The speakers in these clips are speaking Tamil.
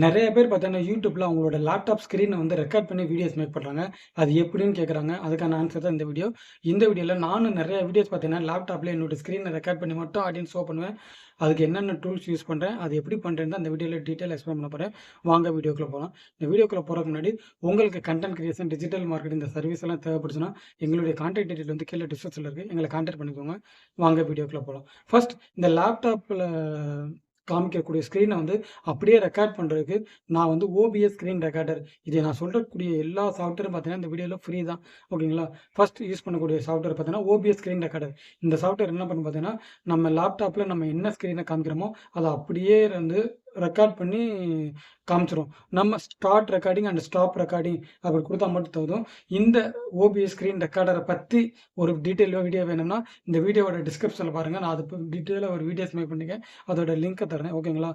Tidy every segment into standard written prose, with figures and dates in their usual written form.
நெறைய பேர் பார்த்தீங்கன்னா, YouTubeல அவங்களோட லேப்டாப் ஸ்க்ரீன வந்து ரெக்கார்ட் பண்ணி வீடியோஸ் மேக் பண்றாங்க. அது எப்படின்னு கேட்குறாங்க. அதுக்கான ஆன்சர் தான் இந்த வீடியோ. இந்த வீடியோல நானும் நெறைய வீடியோஸ் பார்த்தீங்கன்னா, லேப்டாப்ல என்னோட ஸ்க்ரீன ரெக்கார்ட் பண்ணி மட்டும் ஆடியன்ஸ் ஷோ பண்ணுவேன். அதுக்கு என்னென்ன டூல்ஸ் யூஸ் பண்றேன், அது எப்படி பண்றேன்னு தான் இந்த வீடியோல டீட்டெயிலா எக்ஸ்பிளைன் பண்ண போறேன். வாங்க வீடியோக்குள்ள போலாம். இந்த வீடியோக்குள்ள போறதுக்கு முன்னாடி, உங்களுக்கு கன்டென்ட் கிரியேஷன், டிஜிட்டல் மார்க்கெட்டிங் இந்த சர்வீஸ் எல்லாம் தேவைப்படுச்சுன்னா, எங்களுடைய கான்டாக்ட் டீட்டெயில் வந்து கீழ டிஸ்கிரிப்ஷன்ல இருக்கு. எங்கள கான்டாக்ட் பண்ணிக்கோங்க. வாங்க வீடியோக்குள்ள போலாம். ஃபர்ஸ்ட் இந்த லேப்டாப்ல காமிக்கக்கூடிய ஸ்க்ரீன வந்து அப்படியே ரெக்கார்ட் பண்றதுக்கு நான் வந்து OBS ஸ்க்ரீன் ரெக்கார்டர் இது நான் சொல்றக்கூடிய எல்லா சாஃப்ட்வேரும் பார்த்தீங்கன்னா இந்த வீடியோல ஃப்ரீ தான். ஓகேங்களா? ஃபர்ஸ்ட் யூஸ் பண்ணக்கூடிய சாஃப்ட்வேர் பார்த்தீங்கன்னா OBS ஸ்க்ரீன் ரெக்கார்டர். இந்த சாஃப்ட்வேர் என்ன பண்ணும் பார்த்தீங்கன்னா, நம்ம லேப்டாப்ல நம்ம என்ன ஸ்க்ரீன காமிக்கிறோமோ, அத அப்படியே வந்து ரெக்கார்ட் பண்ணி காமிச்சிரும். நம்ம start recording and stop recording அப்படி குடுத்தா மட்டும் போதும். இந்த OBS ஸ்க்ரீன் ரெக்கார்டர பத்தி ஒரு வீடியோ வேணும்னா, இந்த வீடியோவோட டிஸ்கிரிப்ஷன்ல பாருங்க. நான் அது டீட்டெயிலா ஒரு வீடியோஸ் மேக் பண்ணிருக்கேன். அதோட லிங்க்க தரேன். ஓகேங்களா?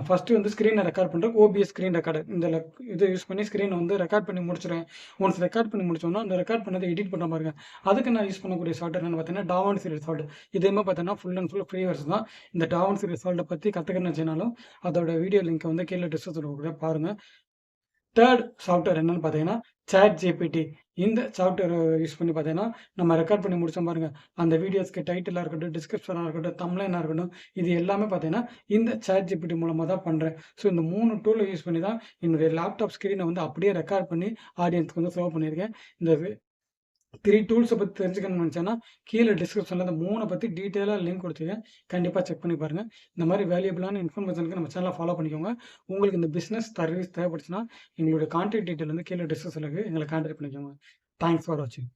ஃபர்ஸ்ட்டு வந்து ஸ்க்ரீன ரெக்கார்ட் பண்றதுக்கு OBS ஸ்க்ரீன் ரெக்கார்டர். இந்த இத யூஸ் பண்ணி ஸ்க்ரீன வந்து ரெக்கார்ட் பண்ணி முடிச்சுருவேன். ஒன்ஸ் ரெக்கார்ட் பண்ணி முடிச்சோம்னா, அந்த ரெக்கார்ட் பண்ணத எடிட் பண்றோம் பாருங்க. அதுக்கு நான் யூஸ் பண்ணக்கூடிய சாஃப்ட்வேர் என்னன்னு பார்த்தீங்கன்னா, DaVinci Resolve. இதுவுமே பார்த்தீங்கன்னா, full and full free version தான். இந்த DaVinci Resolve பத்தி கத்துக்கணும்னு நெனச்சீங்கனாலும், அதோட வீடியோ லிங்க்க வந்து கீழ டிஸ்கிரிப்ஷன்ல குடுக்குறேன் பாருங்க. 3 சாஃப்ட்வேர் என்னன்னு பார்த்தீங்கன்னா, ChatGPT. இந்த சாஃப்ட்வேர யூஸ் பண்ணி பார்த்தீங்கன்னா, நம்ம ரெக்கார்ட் பண்ணி முடிச்சோம் பாருங்க. அந்த வீடியோஸ்க்கு டைட்டிலா இருக்கட்டும், டிஸ்கிரிப்ஷனா இருக்கட்டும், தம்ப்லைனா இருக்கட்டும், இது எல்லாமே பார்த்தீங்கன்னா, இந்த ChatGPT மூலமா தான் பண்றேன். ஸோ இந்த 3 டூல யூஸ் பண்ணி தான் என்னுடைய லேப்டாப் ஸ்க்ரீன வந்து அப்படியே ரெக்கார்ட் பண்ணி ஆடியன்ஸ்க்கு வந்து ஷோ பண்ணியிருக்கேன். இந்த 3 டூல்ஸ பத்தி தெரிஞ்சுக்கணும்னு நெனச்சேன்னா, கீழ டிஸ்கிரிப்ஷன்ல இந்த 3 பத்தி டீட்டெயிலா லிங்க் குடுத்துருக்கேன். கண்டிப்பா செக் பண்ணி பாருங்க. இந்த மாரி வேல்யூபிளான இன்ஃபர்மேஷனுக்கு நம்ம சேனல ஃபாலோ பண்ணிக்கோங்க. உங்களுக்கு இந்த பிசினஸ் சர்வீஸ் தேவைப்பட்டுச்சுன்னா, எங்களுடைய கான்டாக்ட் டீட்டெயில் வந்து கீழ டிஸ்கிரிப்ஷன்ல இருக்கு. எங்கள கான்டாக்ட் பண்ணிக்கோங்க. தேங்க்ஸ் ஃபார் வாட்சிங்.